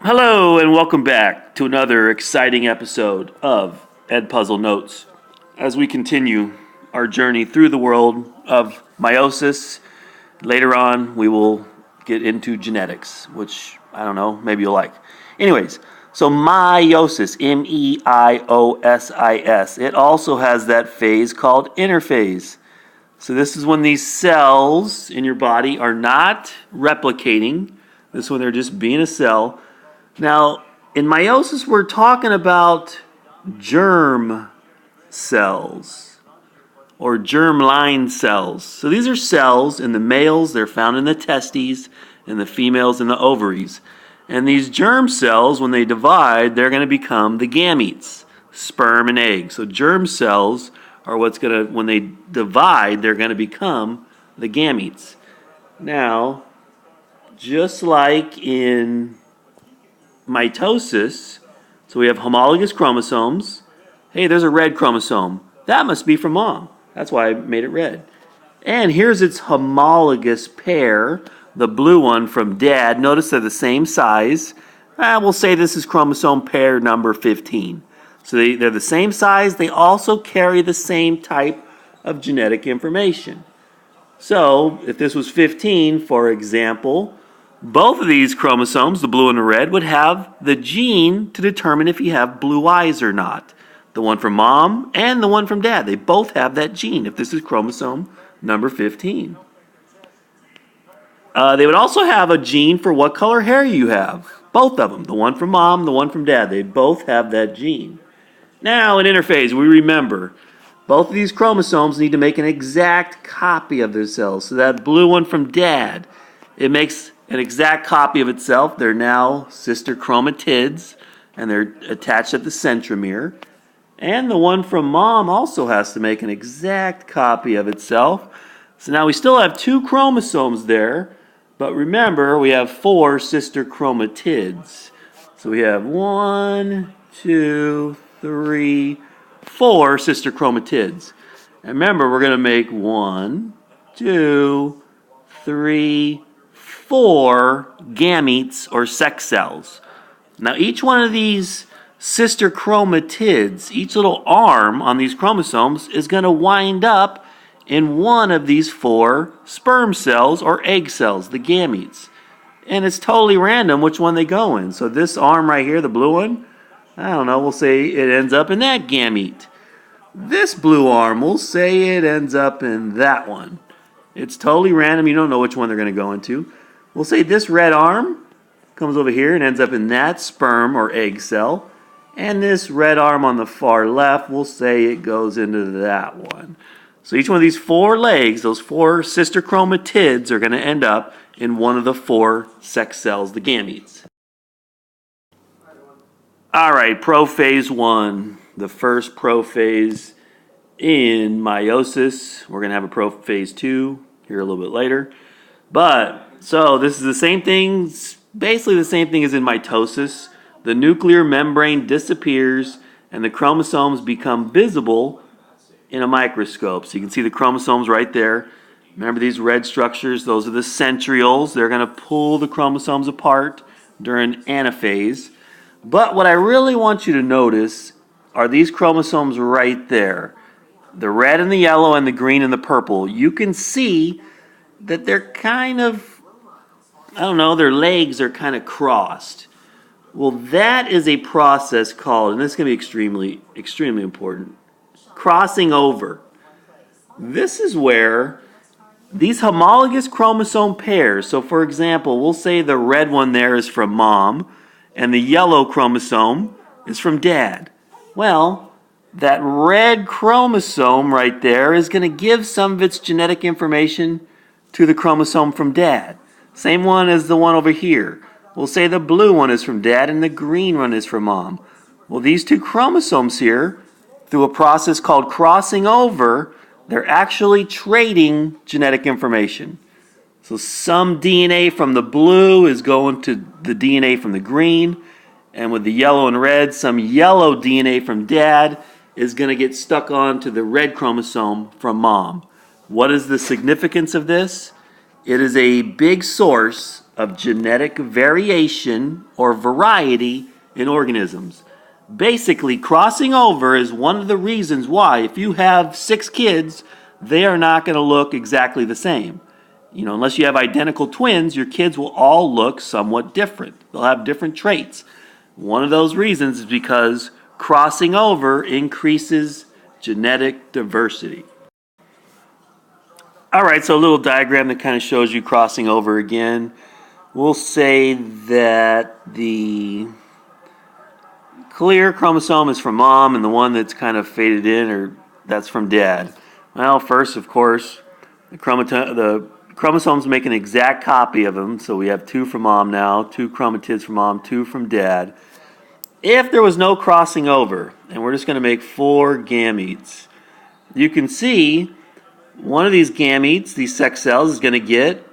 Hello and welcome back to another exciting episode of Ed Puzzle Notes as we continue our journey through the world of meiosis. Later on, we will get into genetics, which I don't know, maybe you'll like. Anyways, so meiosis, M-E-I-O-S-I-S, it also has that phase called interphase. So this is when these cells in your body are not replicating. This is when they're just being a cell. Now, in meiosis, we're talking about germ cells or germline cells. So these are cells in the males, they're found in the testes, and the females in the ovaries. And these germ cells, when they divide, they're going to become the gametes, sperm and egg. So germ cells are what's going to, when they divide, they're going to become the gametes. Now, just like in mitosis, so we have homologous chromosomes. Hey, there's a red chromosome. That must be from mom. That's why I made it red. And here's its homologous pair, the blue one from dad. Notice they're the same size. We'll say this is chromosome pair number 15. So they're the same size. They also carry the same type of genetic information. So if this was 15, for example, both of these chromosomes, the blue and the red, would have the gene to determine if you have blue eyes or not. The one from mom and the one from dad. They both have that gene if this is chromosome number 15. They would also have a gene for what color hair you have. Both of them. The one from mom, the one from dad. They both have that gene. Now, in interphase, we remember both of these chromosomes need to make an exact copy of themselves. So that blue one from dad, it makes an exact copy of itself. They're now sister chromatids, and they're attached at the centromere. And the one from mom also has to make an exact copy of itself. So now we still have two chromosomes there, but remember we have four sister chromatids. So we have 1, 2, 3, 4 sister chromatids. And remember, we're going to make 1, 2, 3, 4 gametes or sex cells. Now each one of these sister chromatids, each little arm on these chromosomes is going to wind up in one of these 4 sperm cells or egg cells, the gametes. And it's totally random which one they go in. So this arm right here, the blue one, I don't know, we'll say it ends up in that gamete. This blue arm, we'll say it ends up in that one. It's totally random. You don't know which one they're going to go into. We'll say this red arm comes over here and ends up in that sperm or egg cell. And this red arm on the far left, we'll say it goes into that one. So each one of these 4 legs, those 4 sister chromatids, are going to end up in one of the 4 sex cells, the gametes. All right, prophase I, the first prophase in meiosis. We're going to have a prophase II here a little bit later. But, so this is the same thing, basically the same thing as in mitosis. The nuclear membrane disappears and the chromosomes become visible in a microscope. So you can see the chromosomes right there. Remember these red structures? Those are the centrioles. They're going to pull the chromosomes apart during anaphase. But what I really want you to notice are these chromosomes right there. The red and the yellow and the green and the purple. You can see that they're kind of, I don't know, their legs are kind of crossed. Well, that is a process called, and this is going to be extremely, extremely important, crossing over. This is where these homologous chromosome pairs, so for example, we'll say the red one there is from mom, and the yellow chromosome is from dad. Well, that red chromosome right there is going to give some of its genetic information to the chromosome from dad. Same one as the one over here. We'll say the blue one is from dad and the green one is from mom. Well, these 2 chromosomes here, through a process called crossing over, they're actually trading genetic information. So some DNA from the blue is going to the DNA from the green, and with the yellow and red, some yellow DNA from dad is going to get stuck onto the red chromosome from mom. What is the significance of this? It is a big source of genetic variation or variety in organisms. Basically, crossing over is one of the reasons why, if you have 6 kids, they are not going to look exactly the same. You know, unless you have identical twins, your kids will all look somewhat different. They'll have different traits. One of those reasons is because crossing over increases genetic diversity. All right, so a little diagram that kind of shows you crossing over again. We'll say that the clear chromosome is from mom and the one that's kind of faded in, that's from dad. Well, first, of course, the chromosomes make an exact copy of them, so we have 2 from mom now, 2 chromatids from mom, 2 from dad. If there was no crossing over, and we're just going to make 4 gametes, you can see one of these gametes, these sex cells, is going to get,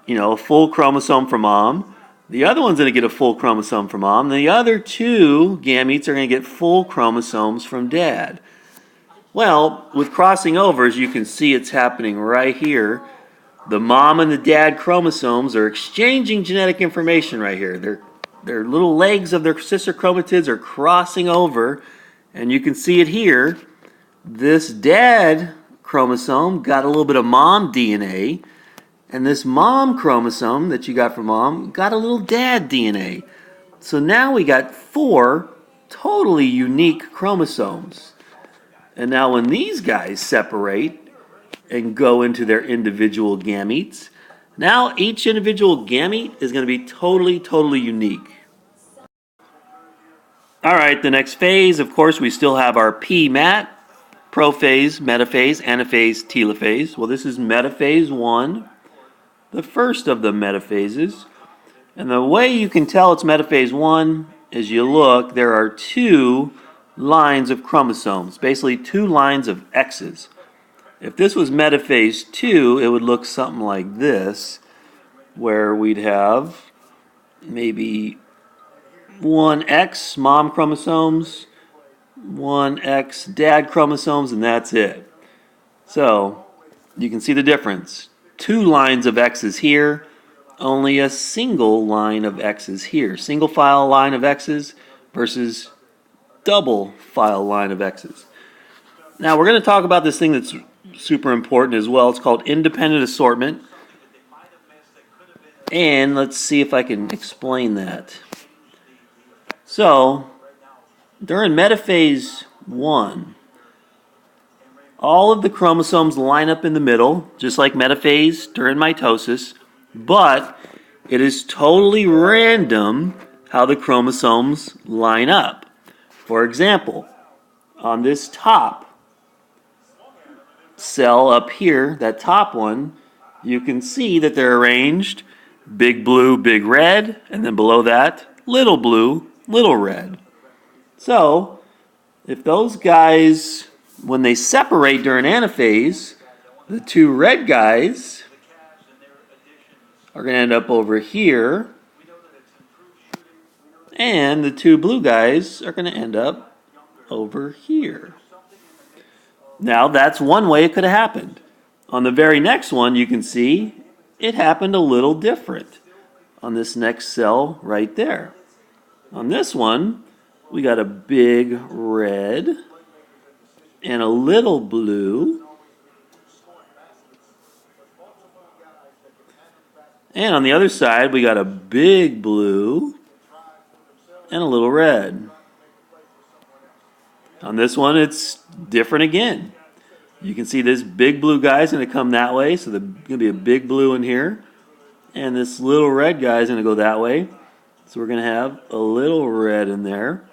a full chromosome from mom. The other one's going to get a full chromosome from mom. The other 2 gametes are going to get full chromosomes from dad. Well, with crossing overs, you can see it's happening right here. The mom and the dad chromosomes are exchanging genetic information right here. Their little legs of their sister chromatids are crossing over, and you can see it here. This dad chromosome got a little bit of mom DNA, and this mom chromosome that you got from mom got a little dad DNA. So now we got 4 totally unique chromosomes. And now when these guys separate and go into their individual gametes, now each individual gamete is going to be totally unique. All right, the next phase, of course, we still have our PMAT, prophase, metaphase, anaphase, telophase. Well, this is Metaphase I, the first of the metaphases. And the way you can tell it's Metaphase I is you look, there are 2 lines of chromosomes, basically 2 lines of X's. If this was Metaphase II, it would look something like this, where we'd have maybe 1X mom chromosomes, 1X dad chromosomes, and that's it. So you can see the difference. 2 lines of X's here, only a single line of X's here. Single file line of X's versus double file line of X's. Now we're going to talk about this thing that's super important as well. It's called independent assortment. And let's see if I can explain that. So, during Metaphase I, all of the chromosomes line up in the middle, just like metaphase during mitosis, but it is totally random how the chromosomes line up. For example, on this top cell up here, that top one, you can see that they're arranged big blue, big red, and then below that, little blue, little red. So, if those guys, when they separate during anaphase, the 2 red guys are going to end up over here, and the 2 blue guys are going to end up over here. Now, that's one way it could have happened. On the very next one, you can see it happened a little different on this next cell right there. On this one, we got a big red and a little blue. And on the other side, we got a big blue and a little red. On this one, it's different again. You can see this big blue guy is going to come that way, so there's going to be a big blue in here. And this little red guy is going to go that way. So we're going to have a little red in there.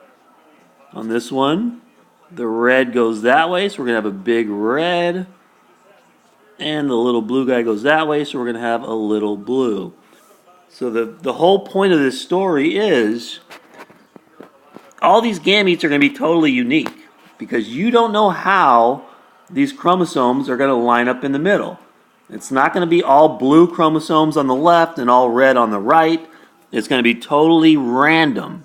On this one, the red goes that way, so we're going to have a big red. And the little blue guy goes that way, so we're going to have a little blue. So the whole point of this story is all these gametes are going to be totally unique because you don't know how these chromosomes are going to line up in the middle. It's not going to be all blue chromosomes on the left and all red on the right. It's going to be totally random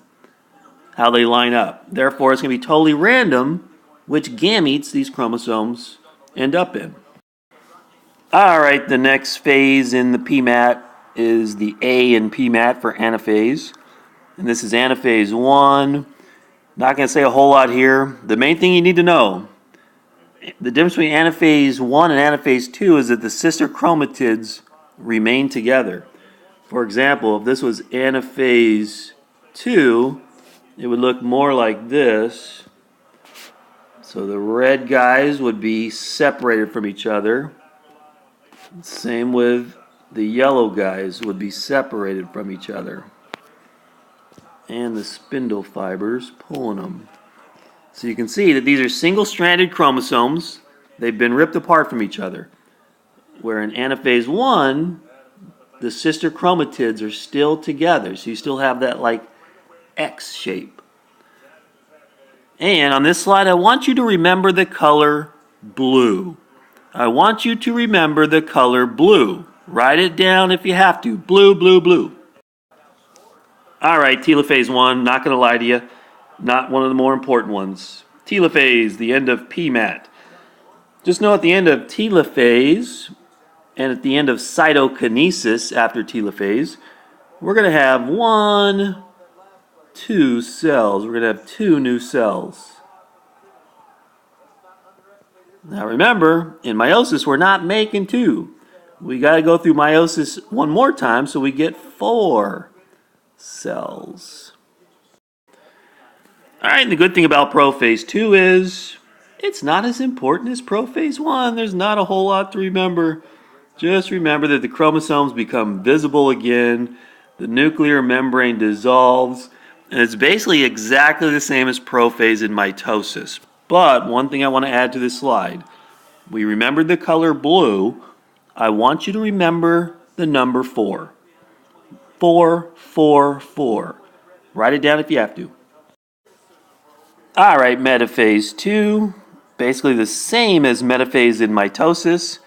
how they line up. Therefore, it's going to be totally random which gametes these chromosomes end up in. All right, the next phase in the PMAT is the A in PMAT for anaphase. And this is anaphase 1. Not going to say a whole lot here. The main thing you need to know, the difference between anaphase 1 and anaphase 2 is that the sister chromatids remain together. For example, if this was anaphase 2, it would look more like this. So the red guys would be separated from each other. Same with the yellow guys would be separated from each other. And the spindle fibers pulling them. So you can see that these are single-stranded chromosomes. They've been ripped apart from each other. Where in anaphase 1, the sister chromatids are still together. So you still have that like X shape. And on this slide, I want you to remember the color blue. I want you to remember the color blue. Write it down if you have to. Blue, blue, blue. All right, telophase 1, not going to lie to you, not one of the more important ones. Telophase, the end of PMAT. Just know at the end of telophase and at the end of cytokinesis after telophase, we're going to have 2 cells. We're going to have 2 new cells. Now remember, in meiosis, we're not making 2. We got to go through meiosis one more time so we get 4 cells. All right, and the good thing about Prophase II is it's not as important as Prophase I. There's not a whole lot to remember. Just remember that the chromosomes become visible again, the nuclear membrane dissolves, and it's basically exactly the same as prophase in mitosis. But one thing I want to add to this slide, we remembered the color blue. I want you to remember the number 4. 4, 4, 4. Write it down if you have to. All right, Metaphase II, basically the same as metaphase in mitosis.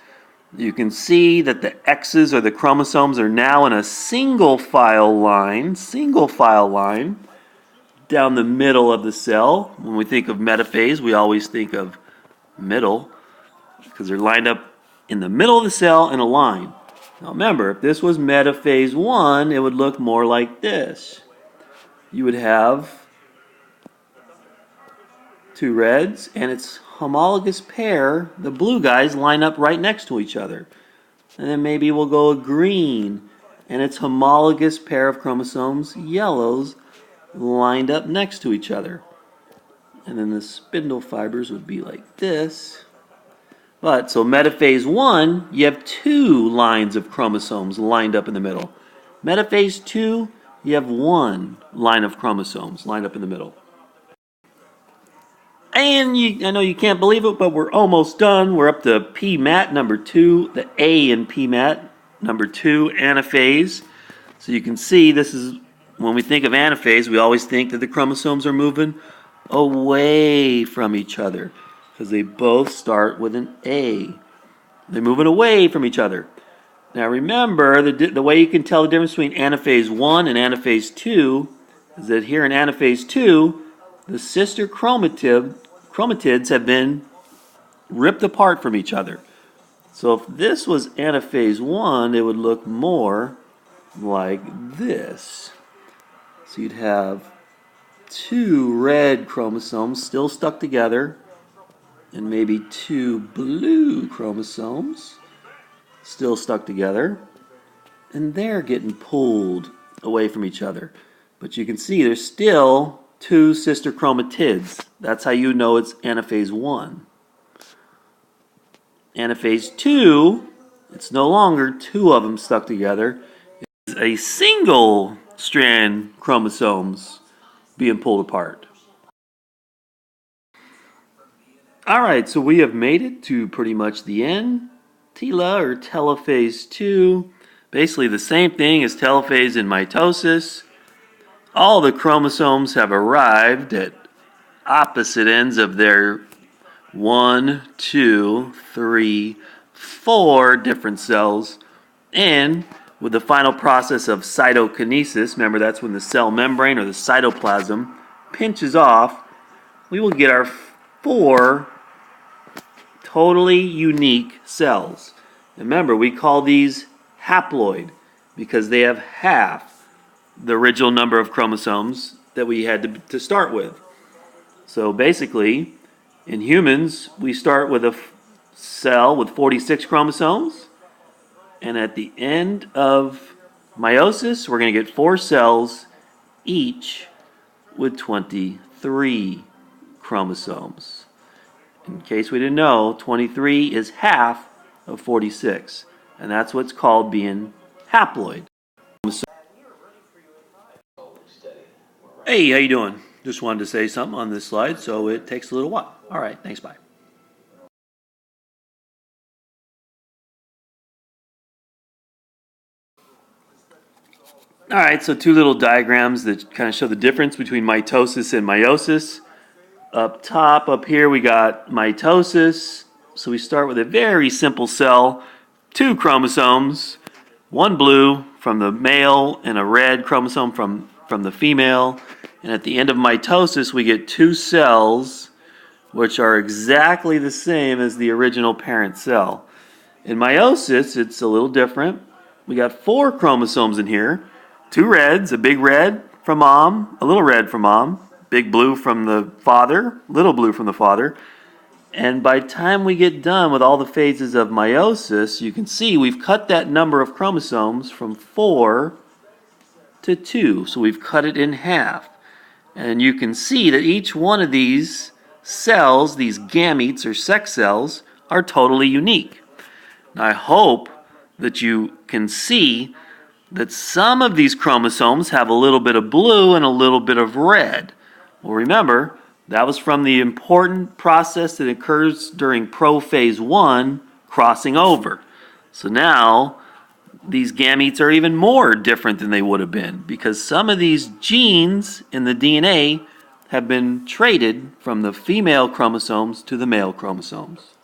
You can see that the X's or the chromosomes are now in a single file line down the middle of the cell. When we think of metaphase, we always think of middle because they're lined up in the middle of the cell in a line. Now remember, if this was metaphase 1, it would look more like this. You would have 2 reds and its homologous pair, the blue guys, line up right next to each other. And then maybe we'll go a green and its homologous pair of chromosomes, yellows, lined up next to each other. And then the spindle fibers would be like this. But, so metaphase 1, you have 2 lines of chromosomes lined up in the middle. Metaphase 2, you have 1 line of chromosomes lined up in the middle. And I know you can't believe it, but we're almost done. We're up to PMAT number 2, the A in PMAT number 2, anaphase. So you can see this is, when we think of anaphase, we always think that the chromosomes are moving away from each other because they both start with an A. They're moving away from each other. Now remember, the way you can tell the difference between anaphase 1 and anaphase 2 is that here in anaphase 2, the sister chromatids have been ripped apart from each other. So if this was anaphase 1, it would look more like this. So you'd have 2 red chromosomes still stuck together and maybe 2 blue chromosomes still stuck together, and they're getting pulled away from each other. But you can see there's still 2 sister chromatids. That's how you know it's anaphase 1. Anaphase 2, it's no longer 2 of them stuck together. It's a single strand chromosomes being pulled apart. All right, so we have made it to pretty much the end. Telophase II, basically the same thing as telophase in mitosis. All the chromosomes have arrived at opposite ends of their 1, 2, 3, 4 different cells. And with the final process of cytokinesis, remember that's when the cell membrane or the cytoplasm pinches off, we will get our 4 totally unique cells. Remember, we call these haploid. because they have half the original number of chromosomes that we had to start with. So basically, in humans, we start with a cell with 46 chromosomes, and at the end of meiosis, we're going to get 4 cells, each with 23 chromosomes. In case we didn't know, 23 is half of 46, and that's what's called being haploid. Hey, how you doing? Just wanted to say something on this slide, so it takes a little while. All right, thanks, bye. All right, so 2 little diagrams that kind of show the difference between mitosis and meiosis. Up top, up here, we got mitosis. So we start with a very simple cell, 2 chromosomes, 1 blue from the male and a red chromosome from the female. And at the end of mitosis, we get 2 cells, which are exactly the same as the original parent cell. In meiosis, it's a little different. We got 4 chromosomes in here, 2 reds, a big red from mom, a little red from mom, big blue from the father, little blue from the father. And by the time we get done with all the phases of meiosis, you can see we've cut that number of chromosomes from 4 to 2. So we've cut it in half. And you can see that each one of these cells, these gametes or sex cells, are totally unique. Now, I hope that you can see that some of these chromosomes have a little bit of blue and a little bit of red. Well, remember, that was from the important process that occurs during Prophase I, crossing over. So now, these gametes are even more different than they would have been, because some of these genes in the DNA have been traded from the female chromosomes to the male chromosomes.